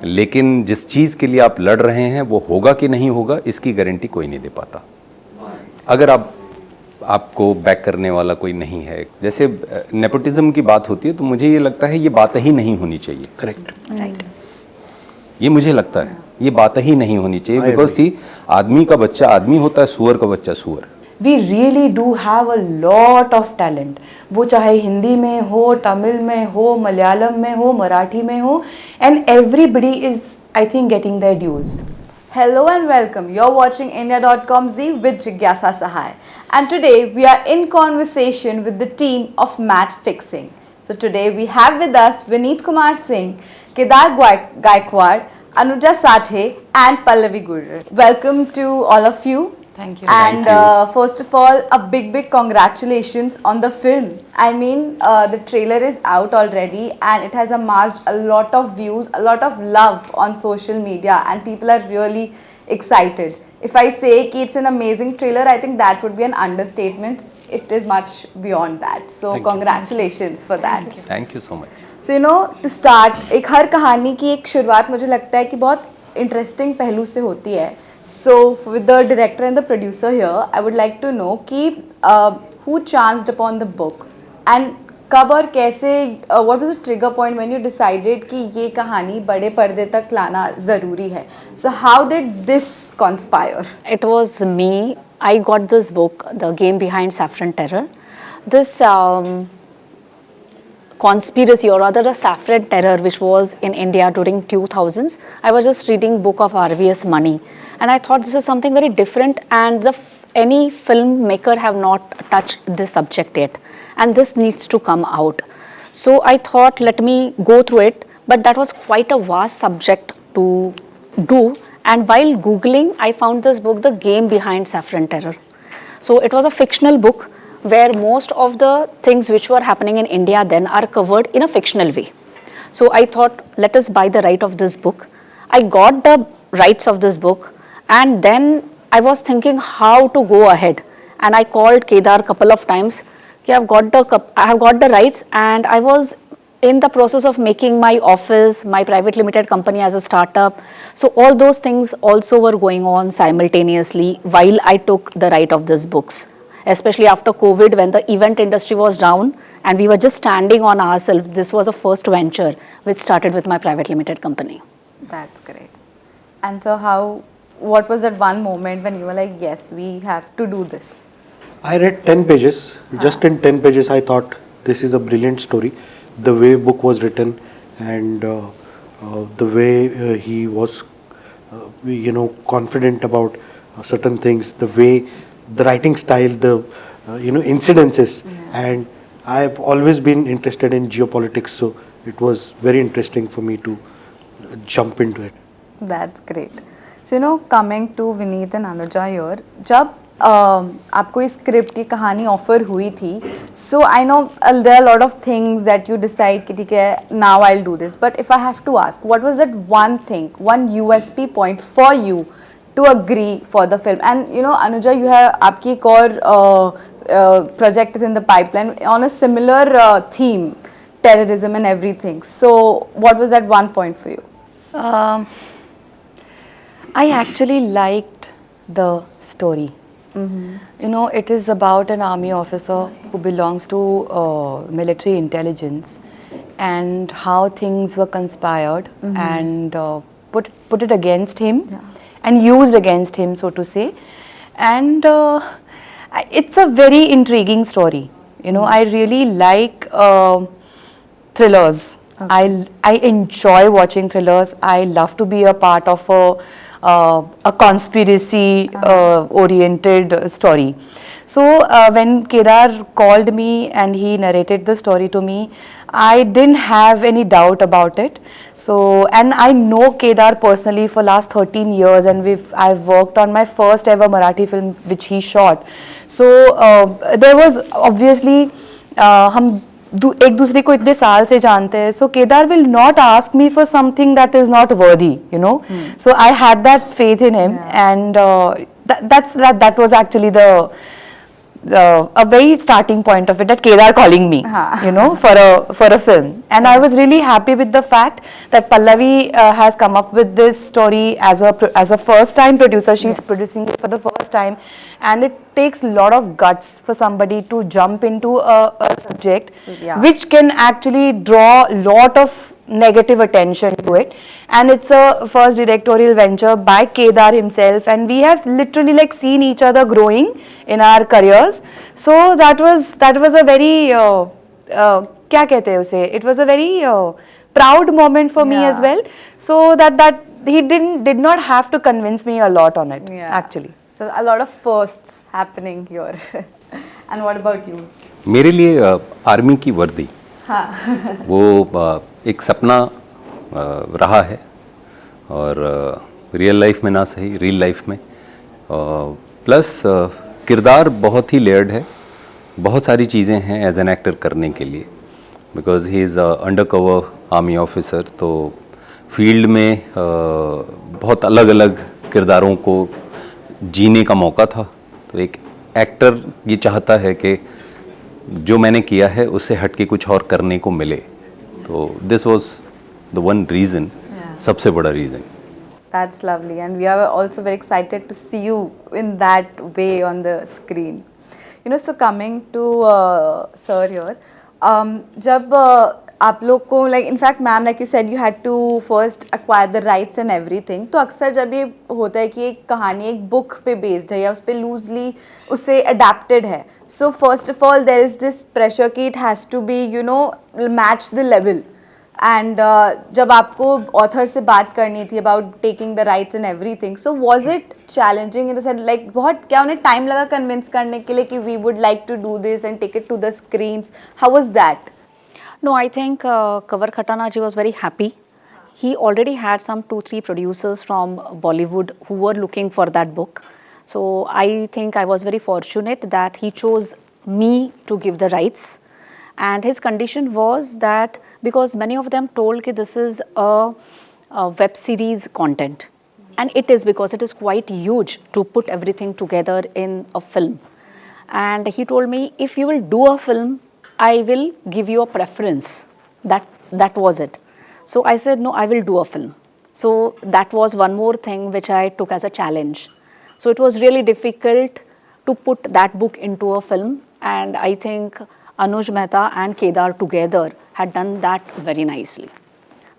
लेकिन जिस चीज़ के लिए आप लड़ रहे हैं वो होगा कि नहीं होगा, इसकी गारंटी कोई नहीं दे पाता। अगर आपको बैक करने वाला कोई नहीं है, जैसे नेपोटिज्म की बात होती है, तो मुझे ये लगता है ये बात ही नहीं होनी चाहिए। Correct, right. ये मुझे लगता है ये बात ही नहीं होनी चाहिए, बिकॉज सी आदमी का बच्चा आदमी होता है, सुअर का बच्चा सुअर। We really do have a lot of talent. वो चाहे हिंदी में हो, तमिल में हो, मलयालम में हो, मराठी में हो, and everybody is, I think, getting their dues. Hello and welcome. You're watching India.com Z with Jigyasa Sahai. And today we are in conversation with the team of Match Fixing. So today we have with us Vineet Kumar Singh, Kedar Gaikwad, Anuja Sathe and Pallavi Gurjar. Welcome to all of you. Thank you. And first of all, a big congratulations on the film. I mean, the trailer is out already and it has amassed a lot of views, a lot of love on social media, and people are really excited. If I say that it's an amazing trailer, I think that would be an understatement. It is much beyond that. So congratulations for that. Thank you so much. So you know, to start, एक हर कहानी की एक शुरुआत मुझे लगता है कि बहुत इंटरेस्टिंग पहलू से होती है. So with the director and the producer here, I would like to know कि who chanced upon the book and कब और कैसे, what was the trigger point when you decided कि ये कहानी बड़े पर्दे तक लाना ज़रूरी है? So how did this conspire? It was me. I got this book, The Game Behind Saffron Terror. This conspiracy, or rather the saffron terror, which was in India during 2000s. I was just reading book of RVS Money, and I thought this is something very different, and any filmmaker have not touched this subject yet, and this needs to come out. So I thought, let me go through it, but that was quite a vast subject to do. And while Googling, I found this book, The Game Behind Saffron Terror. So it was a fictional book where most of the things which were happening in India then are covered in a fictional way. So I thought, let us buy the right of this book. I got the rights of this book, and then I was thinking how to go ahead. And I called Kedar a couple of times. I have got the rights, and I was in the process of making my office, my private limited company as a startup. So all those things also were going on simultaneously while I took the right of these books. Especially after COVID, when the event industry was down and we were just standing on ourselves. This was a first venture which started with my private limited company. That's great. And so what was that one moment when you were like, yes, we have to do this? I read 10 pages. Just in 10 pages, I thought this is a brilliant story. The way book was written and the way he was, confident about certain things, the way the writing style, the incidences, and I have always been interested in geopolitics, so it was very interesting for me to jump into it. That's great. So coming to Vineet and Anuja here, जब आपको इस script की कहानी offer हुई थी, so I know there are a lot of things that you decide कि ठीक है, now I'll do this. But if I have to ask, what was that one thing, one USP point for you to agree for the film? And Anuja, you have आपकी एक और project is in the pipeline on a similar theme, terrorism and everything. So what was that one point for you? I actually liked the story. It is about an army officer who belongs to military intelligence and how things were conspired and put it against him. Yeah. And used against him, so to say. And it's a very intriguing story. I really like thrillers. Okay. I enjoy watching thrillers. I love to be a part of a conspiracy oriented story. So when Kedar called me and he narrated the story to me, I didn't have any doubt about it. So, and I know Kedar personally for last 13 years, and I've worked on my first ever Marathi film which he shot. So there was obviously हम एक दूसरे को इतने साल से जानते हैं, so Kedar will not ask me for something that is not worthy, So I had that faith in him, and that was actually the a very starting point of it, that Kedar calling me, you know, for a film, and I was really happy with the fact that Pallavi has come up with this story as a first time producer. She's producing it for the first time, and it takes a lot of guts for somebody to jump into a subject which can actually draw lot of negative attention to it, and it's a first directorial venture by Kedar himself, and we have literally like seen each other growing in our careers. So that was a very क्या कहते हैं उसे, it was a very proud moment for me as well, so that he did not have to convince me a lot on it, actually. So a lot of firsts happening here. And what about you? मेरे लिए army की वर्दी वो एक सपना रहा है, और रियल लाइफ में ना सही, रियल लाइफ में प्लस किरदार बहुत ही लेयर्ड है, बहुत सारी चीज़ें हैं एज एन एक्टर करने के लिए, because he is under cover army officer, तो फील्ड में बहुत अलग अलग किरदारों को जीने का मौका था। तो एक एक्टर ये चाहता है कि जो मैंने किया है उससे हट के कुछ और करने को मिले, तो this was the one reason, सबसे बड़ा reason. That's lovely, and we are also very excited to see you in that way on the screen. You know, so coming to sir here, जब आप लोग को like in fact ma'am like you said you had to first acquire the rights and everything, तो अक्सर जब ये होता है कि एक कहानी एक बुक पे बेस्ड है या उस पे लूजली उससे अडेप्टेड है, so first of all there is this pressure कि it has to be you know match the level, and जब आपको ऑथर से बात करनी थी about taking the rights and everything, so was it challenging in the sense like बहुत क्या उन्हें टाइम लगा कन्विंस करने के लिए कि we would like to do this and take it to the screens, how was that? No, I think Kanwar Khatana ji was very happy. He already had some 2-3 producers from Bollywood who were looking for that book. So I think I was very fortunate that he chose me to give the rights. And his condition was that because many of them told that this is a web series content. And it is, because it is quite huge to put everything together in a film. And he told me, if you will do a film, I will give you a preference. That was it. So I said, no, I will do a film. So that was one more thing which I took as a challenge. So it was really difficult to put that book into a film, and I think Anuj Mehta and Kedar together had done that very nicely.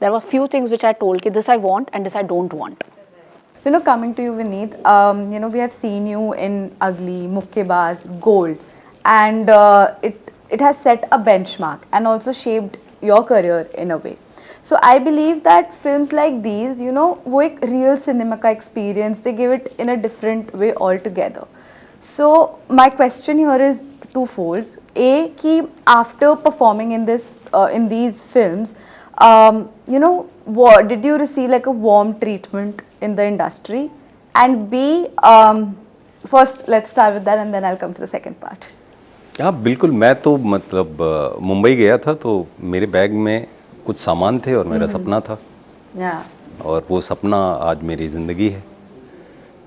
There were few things which I told, this I want and this I don't want. So, you know, coming to you, Vineet, you know, we have seen you in Ugly, Mukkebaz, Gold, and it has set a benchmark and also shaped your career in a way. So I believe that films like these, you know, वो एक real cinema का experience, they give it in a different way altogether. So my question here is twofold. A, कि after performing in these films, you know, did you receive like a warm treatment in the industry? And B, first let's start with that and then I'll come to the second part. हाँ बिल्कुल, मैं तो मतलब मुंबई गया था तो मेरे bag में कुछ सामान थे और मेरा सपना था, और वो सपना आज मेरी ज़िंदगी है।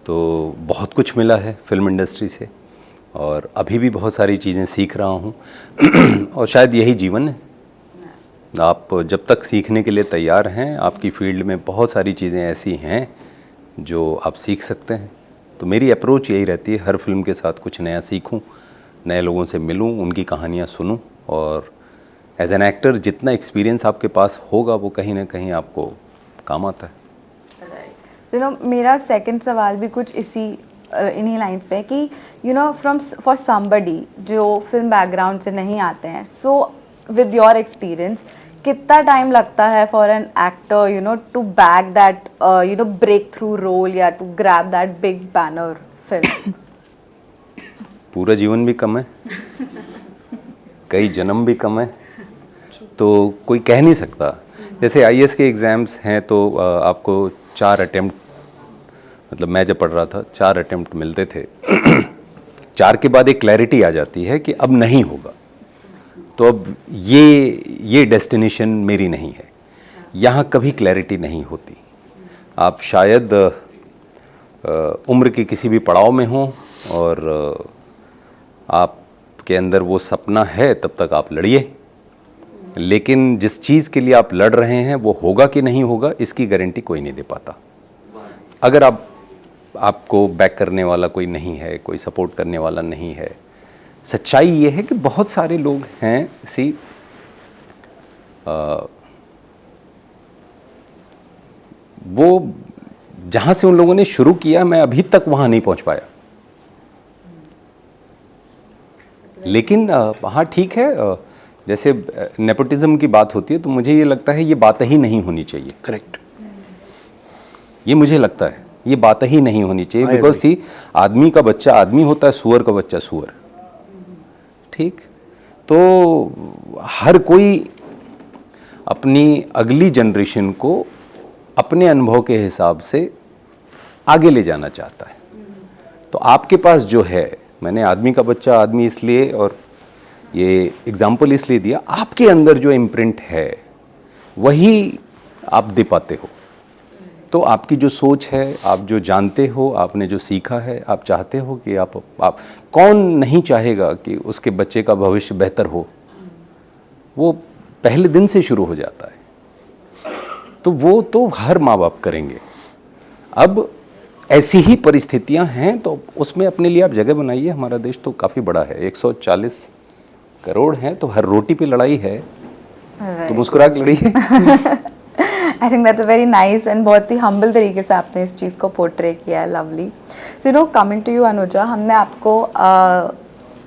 तो बहुत कुछ मिला है फिल्म इंडस्ट्री से, और अभी भी बहुत सारी चीज़ें सीख रहा हूँ और शायद यही जीवन है। आप जब तक सीखने के लिए तैयार हैं, आपकी फील्ड में बहुत सारी चीज़ें ऐसी हैं जो आप सीख सकते हैं। तो मेरी अप्रोच यही रहती है, हर फिल्म के साथ कुछ नया सीखूं, नए लोगों से मिलूं, उनकी कहानियाँ सुनूं, और एज एन एक्टर जितना एक्सपीरियंस आपके पास होगा वो कहीं ना कहीं आपको काम आता है। So, you know, मेरा सेकंड सवाल भी कुछ इन्हीं लाइंस पे है कि यू नो फॉर समबडी जो फिल्म बैकग्राउंड से नहीं आते हैं, सो विद योर एक्सपीरियंस कितना टाइम लगता है for an actor you know to back that you know breakthrough role या to grab that big banner film? पूरा जीवन भी कम है, कई जन्म भी कम है, तो कोई कह नहीं सकता। जैसे आईएएस के एग्ज़ाम्स हैं तो आपको 4 अटेम्प्ट, मतलब मैं जब पढ़ रहा था 4 अटेम्प्ट मिलते थे 4 के बाद एक क्लैरिटी आ जाती है कि अब नहीं होगा, तो अब ये डेस्टिनेशन मेरी नहीं है। यहाँ कभी क्लैरिटी नहीं होती। आप शायद उम्र के किसी भी पड़ाव में हों और आपके अंदर वो सपना है तब तक आप लड़िए, लेकिन जिस चीज़ के लिए आप लड़ रहे हैं वो होगा कि नहीं होगा इसकी गारंटी कोई नहीं दे पाता। अगर आपको बैक करने वाला कोई नहीं है, कोई सपोर्ट करने वाला नहीं है, सच्चाई ये है कि बहुत सारे लोग हैं वो जहाँ से उन लोगों ने शुरू किया मैं अभी तक वहाँ नहीं पहुँच पाया। लेकिन हाँ ठीक है, जैसे नेपोटिज्म की बात होती है तो मुझे ये लगता है ये बात ही नहीं होनी चाहिए। करेक्ट। ये मुझे लगता है ये बात ही नहीं होनी चाहिए, I बिकॉज agree. सी आदमी का बच्चा आदमी होता है, सुअर का बच्चा सुअर। ठीक, तो हर कोई अपनी अगली जनरेशन को अपने अनुभव के हिसाब से आगे ले जाना चाहता है। तो आपके पास जो है, मैंने आदमी का बच्चा आदमी इसलिए और ये एग्जाम्पल इसलिए दिया, आपके अंदर जो इम्प्रिंट है वही आप दे पाते हो। तो आपकी जो सोच है, आप जो जानते हो, आपने जो सीखा है, आप चाहते हो कि आप कौन नहीं चाहेगा कि उसके बच्चे का भविष्य बेहतर हो, वो पहले दिन से शुरू हो जाता है। तो वो तो हर माँ बाप करेंगे। अब ऐसी ही परिस्थितियां हैं तो उसमें अपने लिए आप जगह बनाइए। हमारा देश तो काफ़ी बड़ा है, 140 करोड़ हैं, तो हर रोटी पे लड़ाई है। तो मुस्कुरा के लड़िए। I think that's very nice and बहुत ही हम्बल तरीके से आपने इस चीज़ को पोर्ट्रे किया है। Lovely. So you know, coming to you Anuja, हमने आपको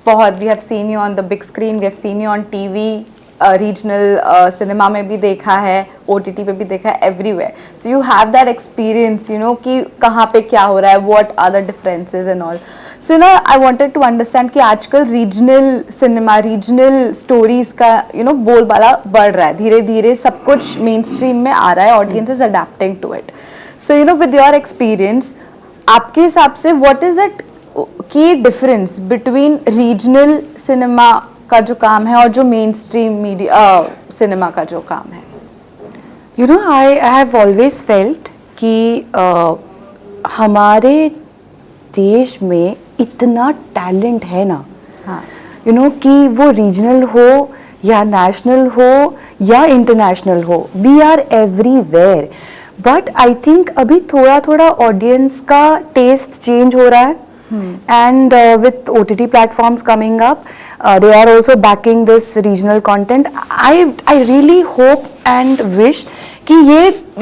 बहुत, we have seen you on the big screen, we have seen you on TV, regional cinema में भी देखा है, OTT पे भी देखा है, everywhere. So you have that experience, you know, कि कहाँ पे क्या हो रहा है, what are the differences and all. So ना आई वांटेड टू अंडरस्टैंड कि आजकल रीजनल सिनेमा, रीजनल स्टोरीज का बोलबाला बढ़ रहा है, धीरे धीरे सब कुछ मेन स्ट्रीम में आ रहा है, audience is adapting to it. So with your experience, आपके हिसाब से व्हाट इज दैट की डिफरेंस बिटवीन रीजनल सिनेमा का जो काम है और जो मेन स्ट्रीम मीडिया सिनेमा का जो काम है? I have always felt कि हमारे देश में इतना टैलेंट है ना, हाँ, कि वो रीजनल हो या नेशनल हो या इंटरनेशनल हो, we are everywhere. But I think अभी थोड़ा थोड़ा ऑडियंस का टेस्ट चेंज हो रहा है, and with OTT platforms coming up, they are also backing this regional content. I really hope and wish कि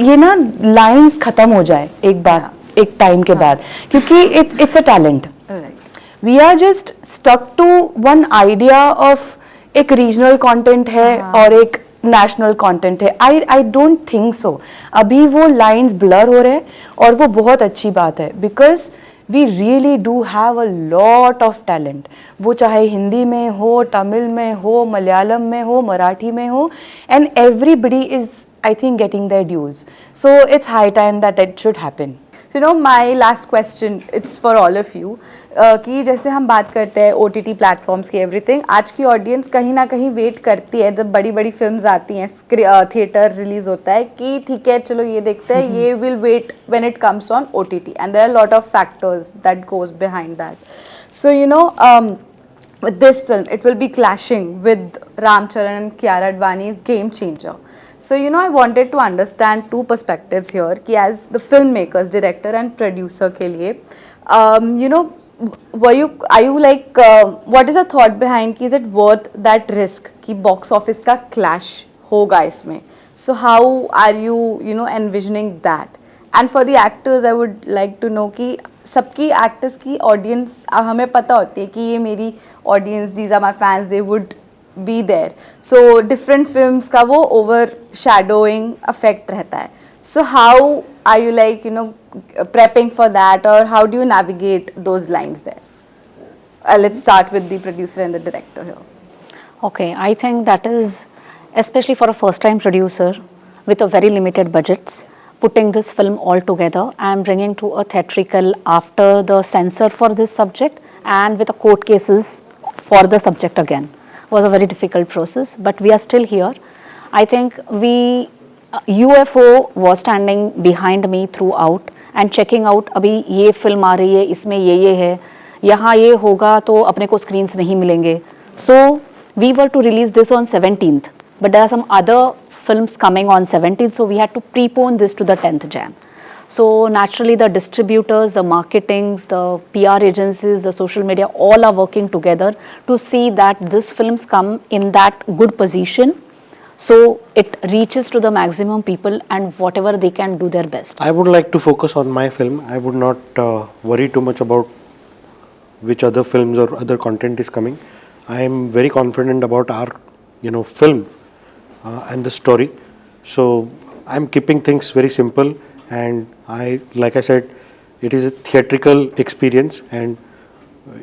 ये ना lines खत्म हो जाए एक बार, एक टाइम के बाद, क्योंकि it's a talent. We are just stuck to one idea of एक regional content है और एक national content है. I don't think so. अभी वो lines blur हो रहे हैं और वो बहुत अच्छी बात है, because we really do have a lot of talent. वो चाहे हिंदी में हो, तमिल में हो, मलयालम में हो, मराठी में हो, and everybody is, I think, getting their dues. So it's high time that it should happen. So my last question, it's for all of you, कि जैसे हम बात करते हैं OTT प्लेटफॉर्म्स की, एवरीथिंग, आज की ऑडियंस कहीं ना कहीं वेट करती है जब बड़ी बड़ी फिल्म्स आती हैं, थिएटर रिलीज होता है, कि ठीक है चलो ये देखते हैं, ये will wait when it comes on OTT, and there are lot of factors that goes behind that. So with this film, it will be clashing with Ram Charan and Kiara Advani's Game Changer. So I wanted to understand two perspectives here, कि as the filmmakers, director and producer के लिए, are you like, what is the thought behind, कि is it worth that risk कि box office का clash होगा इसमें? So how are you envisioning that? And for the actors, I would like to know कि सबकी actors की audience हमें पता होती है कि ये मेरी audience, these are my fans, they would be there. So different films का वो ओवर शैडोइंग अफेक्ट रहता है. So how are you like prepping for that, or how do you navigate those lines there? Let's start with the producer and the director here. Okay, I think that is, especially for a first-time producer with a very limited budgets, putting this film all together and bringing to a theatrical after the censor for this subject and with a court cases for the subject again was a very difficult process, but we are still here. I think UFO was standing behind me throughout and checking out, abhi ye film aa rahi hai, isme ye hai, यहाँ ये होगा तो अपने को screens नहीं मिलेंगे. So we were to release this on 17th, but there are some other films coming on 17th, so we had to prepone this to the 10th Jan. So naturally the distributors, the marketings, the PR agencies, the social media, all are working together to see that this films come in that good position, so it reaches to the maximum people and whatever they can do their best. I would like to focus on my film. I would not worry too much about which other films or other content is coming. I am very confident about our, film and the story. So I'm keeping things very simple, and like I said, it is a theatrical experience, and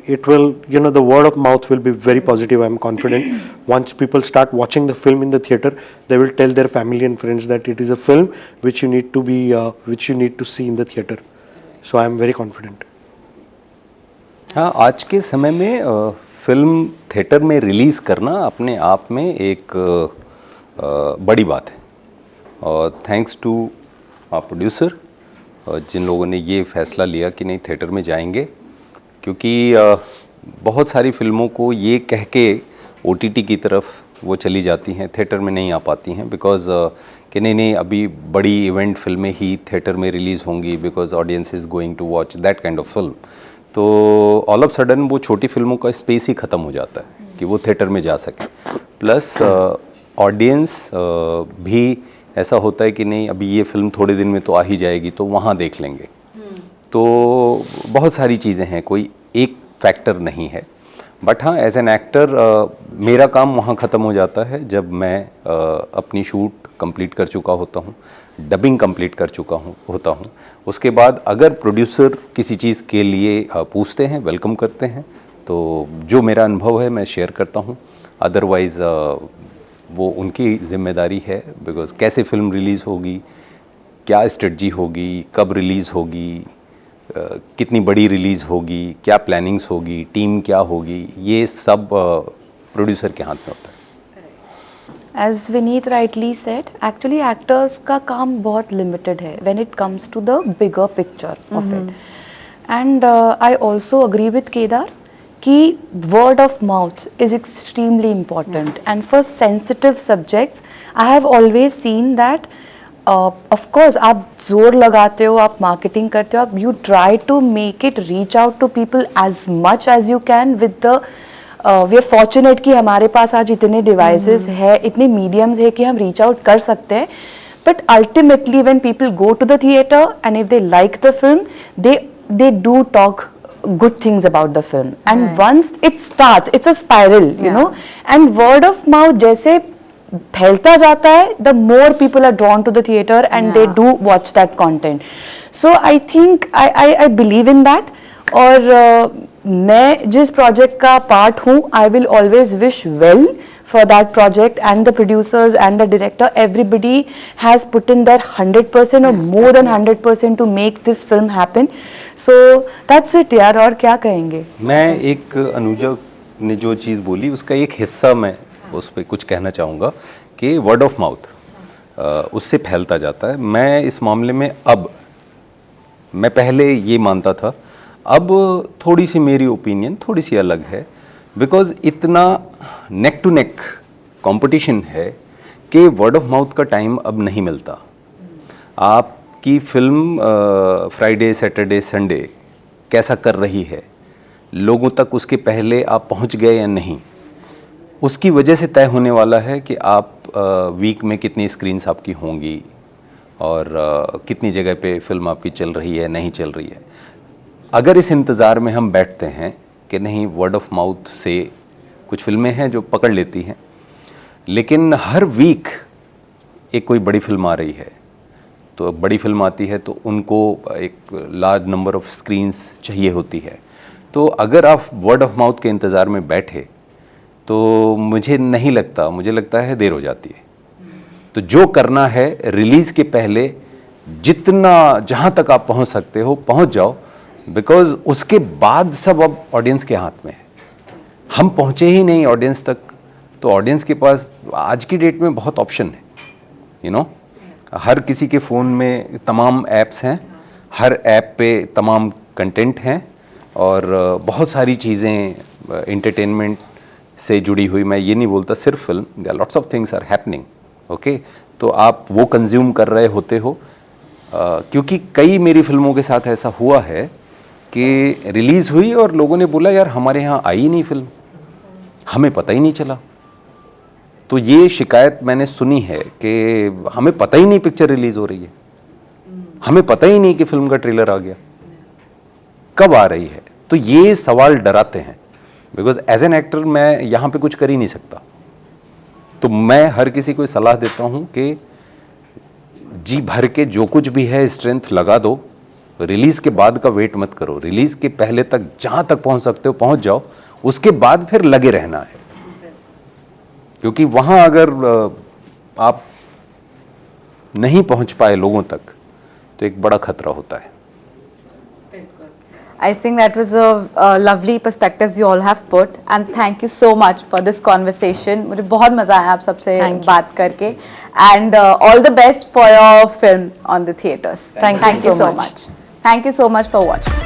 it will, the word of mouth will be very positive. I'm confident. Once people start watching the film in the theater, they will tell their family and friends that it is a film which you need to see in the theater. So I'm very confident. हाँ, आज के समय में film theatre में release करना अपने आप में एक बड़ी बात है, और थैंक्स टू प्रोड्यूसर जिन लोगों ने ये फैसला लिया कि नहीं थिएटर में जाएंगे, क्योंकि बहुत सारी फिल्मों को ये कह के OTT की तरफ वो चली जाती हैं, थिएटर में नहीं आ पाती हैं, बिकॉज कि नहीं अभी बड़ी इवेंट फिल्में ही थिएटर में रिलीज़ होंगी because audience is going to watch that kind of film. तो ऑल ऑफ सडन वो छोटी फिल्मों का स्पेस ही ख़त्म हो जाता है कि वो थिएटर में जा सकें. प्लस ऑडियंस भी ऐसा होता है कि नहीं अभी ये फिल्म थोड़े दिन में तो आ ही जाएगी तो वहाँ देख लेंगे. तो बहुत सारी चीज़ें हैं, कोई एक फैक्टर नहीं है. बट हाँ, एज एन एक्टर मेरा काम वहाँ ख़त्म हो जाता है जब मैं अपनी शूट कंप्लीट कर चुका होता हूँ, डबिंग कंप्लीट कर चुका होता हूँ. उसके बाद अगर प्रोड्यूसर किसी चीज़ के लिए पूछते हैं, वेलकम करते हैं, तो जो मेरा अनुभव है मैं शेयर करता हूँ. अदरवाइज़ वो उनकी जिम्मेदारी है, बिकॉज कैसे फिल्म रिलीज़ होगी, क्या स्ट्रेटजी होगी, कब रिलीज़ होगी, कितनी बड़ी रिलीज़ होगी, क्या प्लानिंग्स होगी, टीम क्या होगी, ये सब प्रोड्यूसर के हाथ में होता है. As Vineet rightly said, actually actors का काम बहुत limited है when it comes to the bigger picture of it. And I also agree with Kedar कि word of mouth is extremely important. And for sensitive subjects, I have always seen that of course आप जोर लगाते हो, आप marketing करते हो, आप you try to make it reach out to people as much as you can with the we are fortunate कि हमारे पास आज इतने devices है, इतने mediums है कि हम reach out कर सकते हैं. But ultimately when people go to the theater and if they like the film, they do talk good things about the film. And once it starts, it's a spiral, you know. And word of mouth जैसे फैलता जाता है, the more people are drawn to the theater and they do watch that content. So I think I believe in that. और मैं जिस project का part हूँ, I will always wish well for that project, and the producers and the director, everybody has put in their 100% or more than 100% to make this film happen. So that's it यार, और क्या कहेंगे. मैं एक अनुजा ने जो चीज़ बोली उसका एक हिस्सा मैं उस पर कुछ कहना चाहूँगा कि वर्ड ऑफ माउथ उससे फैलता जाता है. मैं इस मामले में मैं पहले ये मानता था, अब थोड़ी सी मेरी ओपिनियन थोड़ी सी अलग है, बिकॉज इतना नेक टू नेक कंपटीशन है कि वर्ड ऑफ माउथ का टाइम अब नहीं मिलता. आपकी फिल्म फ्राइडे सैटरडे संडे कैसा कर रही है, लोगों तक उसके पहले आप पहुंच गए या नहीं, उसकी वजह से तय होने वाला है कि आप वीक में कितनी स्क्रीन्स आपकी होंगी और कितनी जगह पे फिल्म आपकी चल रही है नहीं चल रही है. अगर इस इंतज़ार में हम बैठते हैं कि नहीं वर्ड ऑफ माउथ से कुछ फिल्में हैं जो पकड़ लेती हैं, लेकिन हर वीक एक कोई बड़ी फिल्म आ रही है, तो बड़ी फिल्म आती है तो उनको एक लार्ज नंबर ऑफ स्क्रीन्स चाहिए होती है. तो अगर आप वर्ड ऑफ माउथ के इंतज़ार में बैठे तो मुझे नहीं लगता, मुझे लगता है देर हो जाती है. तो जो करना है रिलीज़ के पहले जितना जहाँ तक आप पहुँच सकते हो पहुँच जाओ, बिकॉज उसके बाद सब अब ऑडियंस के हाथ में है. हम पहुँचे ही नहीं ऑडियंस तक, तो ऑडियंस के पास आज की डेट में बहुत ऑप्शन है, यू नो. हर किसी के फ़ोन में तमाम ऐप्स हैं, हर ऐप पे तमाम कंटेंट हैं, और बहुत सारी चीज़ें इंटरटेनमेंट से जुड़ी हुई, मैं ये नहीं बोलता सिर्फ film, there are lots of things are happening, okay, तो आप वो कंज्यूम कर रहे होते हो। क्योंकि कई मेरी फिल्मों के साथ ऐसा हुआ है कि रिलीज़ हुई और लोगों ने बोला यार हमारे यहाँ आई नहीं फिल्म, हमें पता ही नहीं चला। तो ये शिकायत मैंने सुनी है कि हमें पता ही नहीं पिक्चर रिलीज़ हो रही है, हमें पता ही नहीं कि फिल्म का ट्रेलर आ गया, कब आ रही है। तो ये सवाल डराते हैं, बिकॉज एज एन एक्टर मैं यहाँ पे कुछ कर ही नहीं सकता। तो मैं हर किसी को सलाह देता हूँ कि जी भर के जो कुछ भी है स्ट्रेंथ लगा दो, रिलीज़ के बाद का वेट मत करो, रिलीज़ के पहले तक जहाँ तक पहुँच सकते हो पहुँच जाओ, उसके बाद फिर लगे रहना है। क्योंकि वहाँ अगर आप नहीं पहुँच पाए लोगों तक तो एक बड़ा खतरा होता है। I think that was a lovely perspectives you all have put, and thank you so much for this conversation. मुझे बहुत मजा आया आप सबसे बात करके, and all the best for your film on the theaters. Thank you so much. Thank you so much for watching.